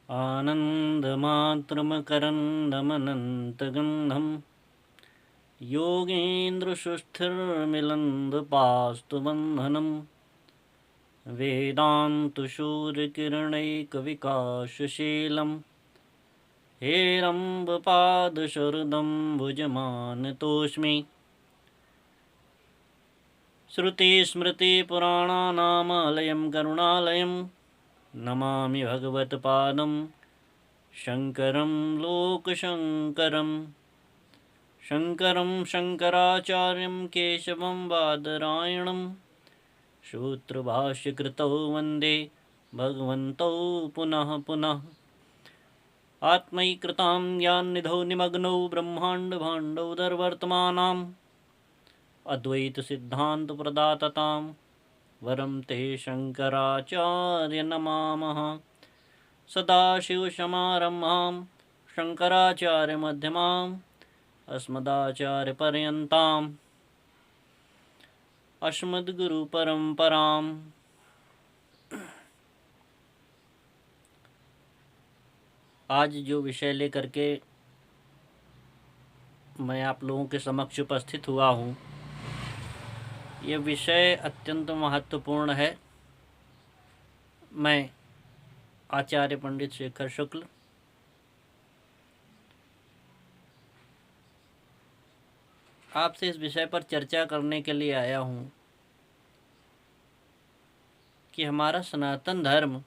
आनन्दमात्रमकरन्दमनन्तगन्धं योगेन्द्रसुस्थिरमिलन्दपास्तु बन्धनं वेदान्तशूरकिरणैकविकासशीलं हेरम्बपादशरदं भुजमानतोऽस्मि। श्रुतिस्मृतिपुराणानामालयं करुणालयं नमामि भगवत्पादं शङ्करं लोकशङ्करं। शङ्करं शङ्कराचार्यं केशवं बादरायणं सूत्रभाष्यकृतौ वन्दे भगवन्तौ पुनः पुनः। आत्मैकृतां ज्ञाननिधौ निमग्नौ ब्रह्माण्डभाण्डौदर्वर्तमानाम् अद्वैतसिद्धान्तप्रदाततां वरं ते शङ्कराचार्य नमामः। सदाशिवसमारम्भां शङ्कराचार्यमध्यमाम् अस्मदाचार्यपर्यन्ताम् अस्मद्गुरुपरम्पराम्। आज जो विषय लेकर के मैं आप लोगों के समक्ष उपस्थित हुआ हूँ, ये विषय अत्यंत महत्वपूर्ण है। मैं आचार्य पंडित शेखर शुक्ल आपसे इस विषय पर चर्चा करने के लिए आया हूँ कि हमारा सनातन धर्म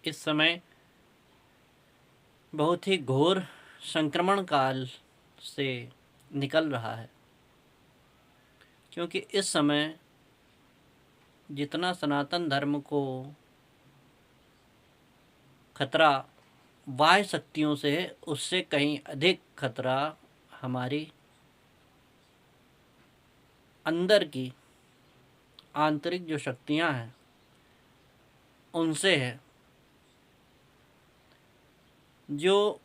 इस समय बहुत ही घोर संक्रमण काल से निकल रहा है, क्योंकि इस समय जितना सनातन धर्म को खतरा बाह्य शक्तियों से है, उससे कहीं अधिक खतरा हमारी अंदर की आंतरिक जो शक्तियां हैं उनसे है, जो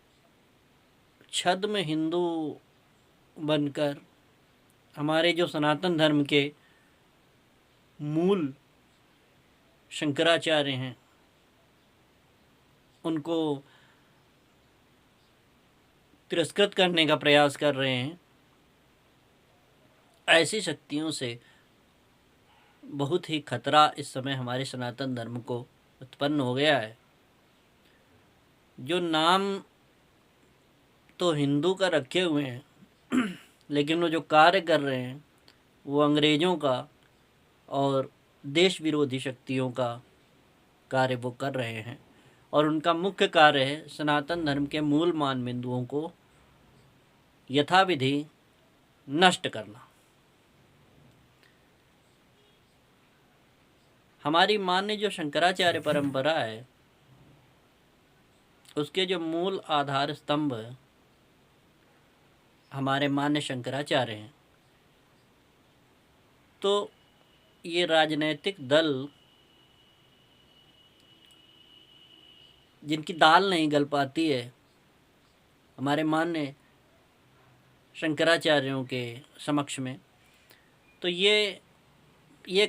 छद्म हिंदू बनकर हमारे जो सनातन धर्म के मूल शंकराचार्य हैं उनको तिरस्कृत करने का प्रयास कर रहे हैं। ऐसी शक्तियों से बहुत ही खतरा इस समय हमारे सनातन धर्म को उत्पन्न हो गया है। जो नाम तो हिंदू का रखे हुए हैं लेकिन वो जो कार्य कर रहे हैं वो अंग्रेज़ों का और देश विरोधी शक्तियों का कार्य वो कर रहे हैं, और उनका मुख्य कार्य है सनातन धर्म के मूल मान बिंदुओं को यथाविधि नष्ट करना। हमारी मान्य जो शंकराचार्य परंपरा है उसके जो मूल आधार स्तंभ हमारे मान्य शंकराचार्य हैं, तो ये राजनैतिक दल जिनकी दाल नहीं गल पाती है हमारे मान्य शंकराचार्यों के समक्ष में, तो ये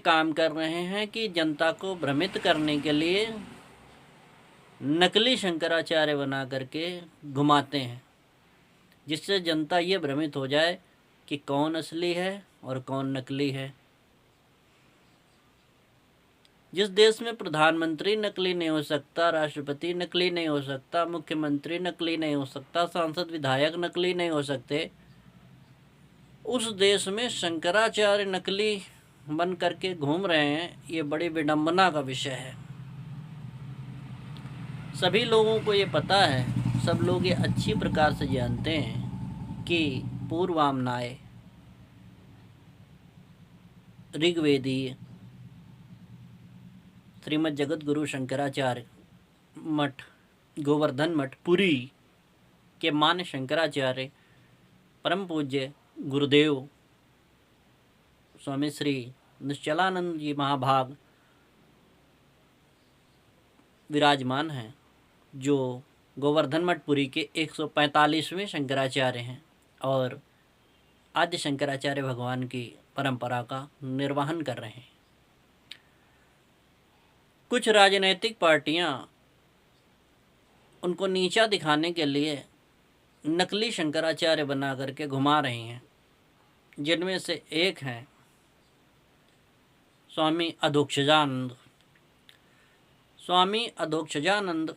काम कर रहे हैं कि जनता को भ्रमित करने के लिए नकली शंकराचार्य बना करके घुमाते हैं, जिससे जनता ये भ्रमित हो जाए कि कौन असली है और कौन नकली है। जिस देश में प्रधानमंत्री नकली नहीं हो सकता, राष्ट्रपति नकली नहीं हो सकता, मुख्यमंत्री नकली नहीं हो सकता, सांसद विधायक नकली नहीं हो सकते, उस देश में शंकराचार्य नकली बन करके घूम रहे हैं, ये बड़ी विडंबना का विषय है। सभी लोगों को ये पता है, सब लोग ये अच्छी प्रकार से जानते हैं कि पूर्वामनाय ऋग्वेदीय श्रीमद् जगत गुरु शंकराचार्य मठ गोवर्धन मठ पुरी के मान्य शंकराचार्य परम पूज्य गुरुदेव स्वामी श्री निश्चलानंद जी महाभाग विराजमान हैं, जो गोवर्धन मठ पुरी के 145वें शंकराचार्य हैं और आद्य शंकराचार्य भगवान की परंपरा का निर्वहन कर रहे हैं। कुछ राजनैतिक पार्टियां उनको नीचा दिखाने के लिए नकली शंकराचार्य बना करके घुमा रही हैं, जिनमें से एक हैं स्वामी अधोक्षजानंद। स्वामी अधोक्षजानंद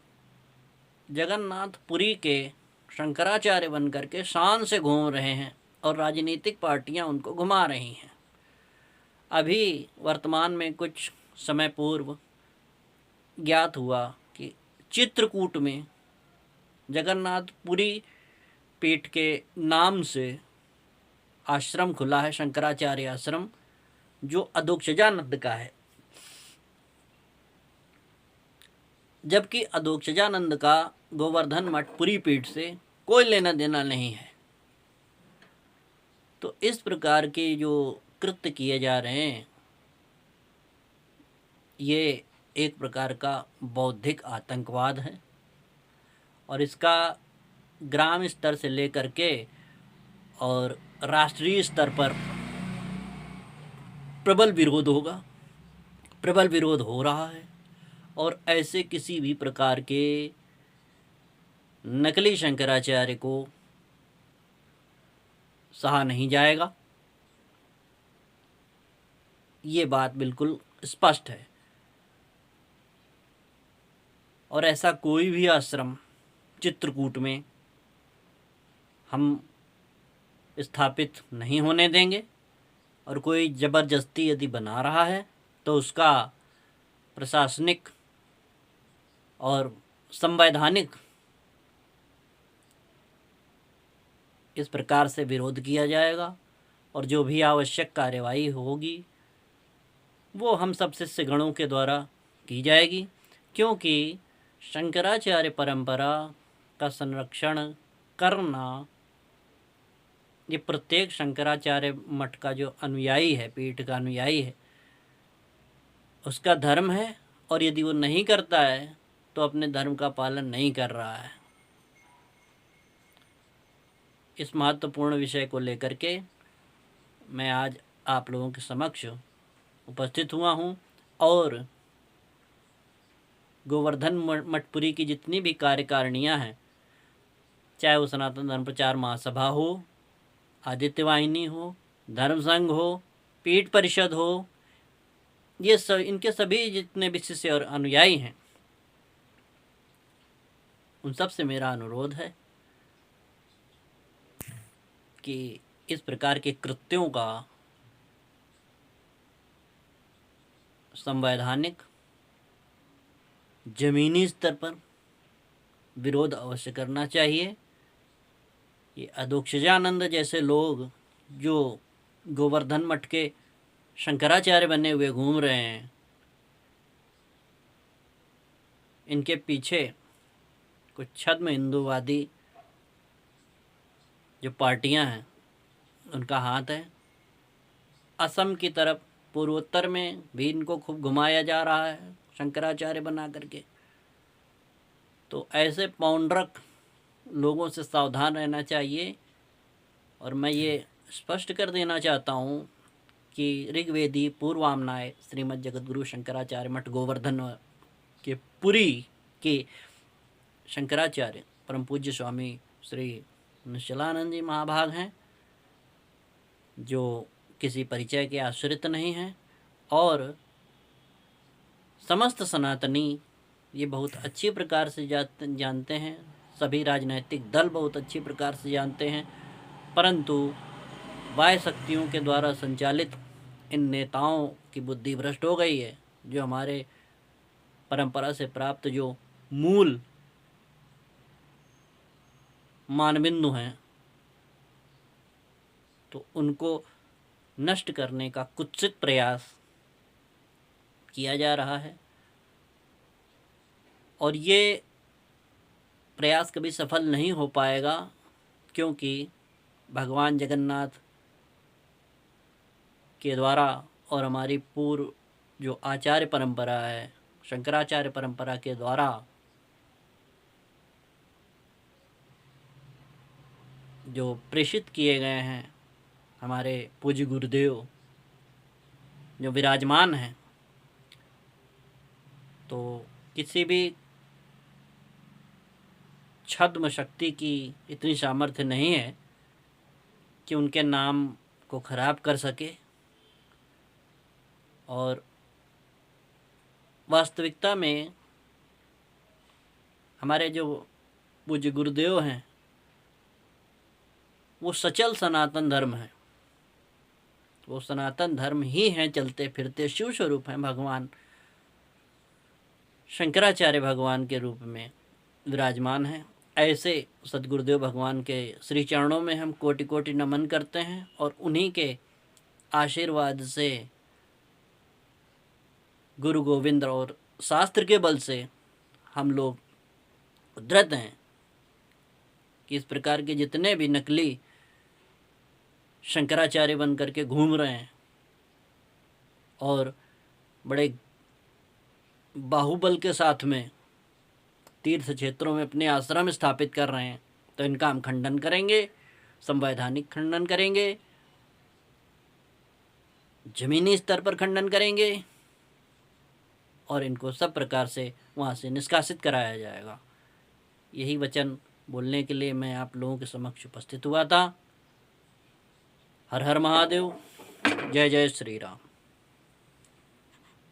जगन्नाथपुरी के शंकराचार्य बन करके शान से घूम रहे हैं और राजनीतिक पार्टियां उनको घुमा रही हैं। अभी वर्तमान में कुछ समय पूर्व ज्ञात हुआ कि चित्रकूट में जगन्नाथपुरी पीठ के नाम से आश्रम खुला है, शंकराचार्य आश्रम, जो अधोक्षजानंद का है, जबकि अधोक्षजानंद का गोवर्धन मठ पुरी पीठ से कोई लेना देना नहीं है। तो इस प्रकार के जो कृत्य किए जा रहे हैं, ये एक प्रकार का बौद्धिक आतंकवाद है और इसका ग्राम स्तर से लेकर के और राष्ट्रीय स्तर पर प्रबल विरोध होगा, प्रबल विरोध हो रहा है। और ऐसे किसी भी प्रकार के नकली शंकराचार्य को सहा नहीं जाएगा, ये बात बिल्कुल स्पष्ट है। और ऐसा कोई भी आश्रम चित्रकूट में हम स्थापित नहीं होने देंगे, और कोई ज़बरदस्ती यदि बना रहा है तो उसका प्रशासनिक और संवैधानिक इस प्रकार से विरोध किया जाएगा, और जो भी आवश्यक कार्यवाही होगी वो हम सब शिष्यगणों के द्वारा की जाएगी, क्योंकि शंकराचार्य परंपरा का संरक्षण करना ये प्रत्येक शंकराचार्य मठ का जो अनुयायी है, पीठ का अनुयायी है, उसका धर्म है। और यदि वो नहीं करता है तो अपने धर्म का पालन नहीं कर रहा है। इस महत्वपूर्ण विषय को लेकर के मैं आज आप लोगों के समक्ष उपस्थित हुआ हूँ, और गोवर्धन मठपुरी की जितनी भी कार्यकारिणियाँ हैं, चाहे वो सनातन धर्म प्रचार महासभा हो, आदित्य वाहिनी हो, धर्म संघ हो, पीठ परिषद हो, ये सब, इनके सभी जितने भी शिष्य और अनुयायी हैं, उन सब से मेरा अनुरोध है कि इस प्रकार के कृत्यों का संवैधानिक जमीनी स्तर पर विरोध अवश्य करना चाहिए। ये अधोक्षजानंद जैसे लोग जो गोवर्धन मठ के शंकराचार्य बने हुए घूम रहे हैं, इनके पीछे कुछ छद्म हिंदूवादी जो पार्टियां हैं उनका हाथ है। असम की तरफ पूर्वोत्तर में भी इनको खूब घुमाया जा रहा है शंकराचार्य बना करके। तो ऐसे पौंड्रक लोगों से सावधान रहना चाहिए। और मैं ये स्पष्ट कर देना चाहता हूँ कि ऋग्वेदी पूर्वामनाय श्रीमद् जगतगुरु शंकराचार्य मठ गोवर्धन के पुरी के शंकराचार्य परम पूज्य स्वामी श्री निश्चलानंद जी महाभाग हैं, जो किसी परिचय के आश्रित नहीं हैं, और समस्त सनातनी ये बहुत अच्छी प्रकार से जानते हैं, सभी राजनैतिक दल बहुत अच्छी प्रकार से जानते हैं, परंतु बाह्य शक्तियों के द्वारा संचालित इन नेताओं की बुद्धि भ्रष्ट हो गई है। जो हमारे परंपरा से प्राप्त जो मूल मानबिंदु हैं, तो उनको नष्ट करने का कुत्सित प्रयास किया जा रहा है, और ये प्रयास कभी सफल नहीं हो पाएगा, क्योंकि भगवान जगन्नाथ के द्वारा और हमारी पूर्व जो आचार्य परंपरा है, शंकराचार्य परंपरा के द्वारा जो प्रेषित किए गए हैं हमारे पूज्य गुरुदेव जो विराजमान हैं, तो किसी भी छद्म शक्ति की इतनी सामर्थ्य नहीं है कि उनके नाम को खराब कर सके। और वास्तविकता में हमारे जो पूज्य गुरुदेव हैं वो सचल सनातन धर्म है। वो सनातन धर्म ही हैं, चलते फिरते शिव स्वरूप हैं। भगवान शंकराचार्य भगवान के रूप में विराजमान हैं। ऐसे सदगुरुदेव भगवान के श्री चरणों में हम कोटि कोटि नमन करते हैं और उन्हीं के आशीर्वाद से, गुरु गोविंद और शास्त्र के बल से हम लोग उद्धृत हैं कि इस प्रकार के जितने भी नकली शंकराचार्य बन करके घूम रहे हैं और बड़े बाहुबल के साथ में तीर्थ क्षेत्रों में अपने आश्रम स्थापित कर रहे हैं, तो इनका हम खंडन करेंगे, संवैधानिक खंडन करेंगे, जमीनी स्तर पर खंडन करेंगे और इनको सब प्रकार से वहाँ से निष्कासित कराया जाएगा। यही वचन बोलने के लिए मैं आप लोगों के समक्ष उपस्थित हुआ था। हर हर महादेव। जय जय श्री राम।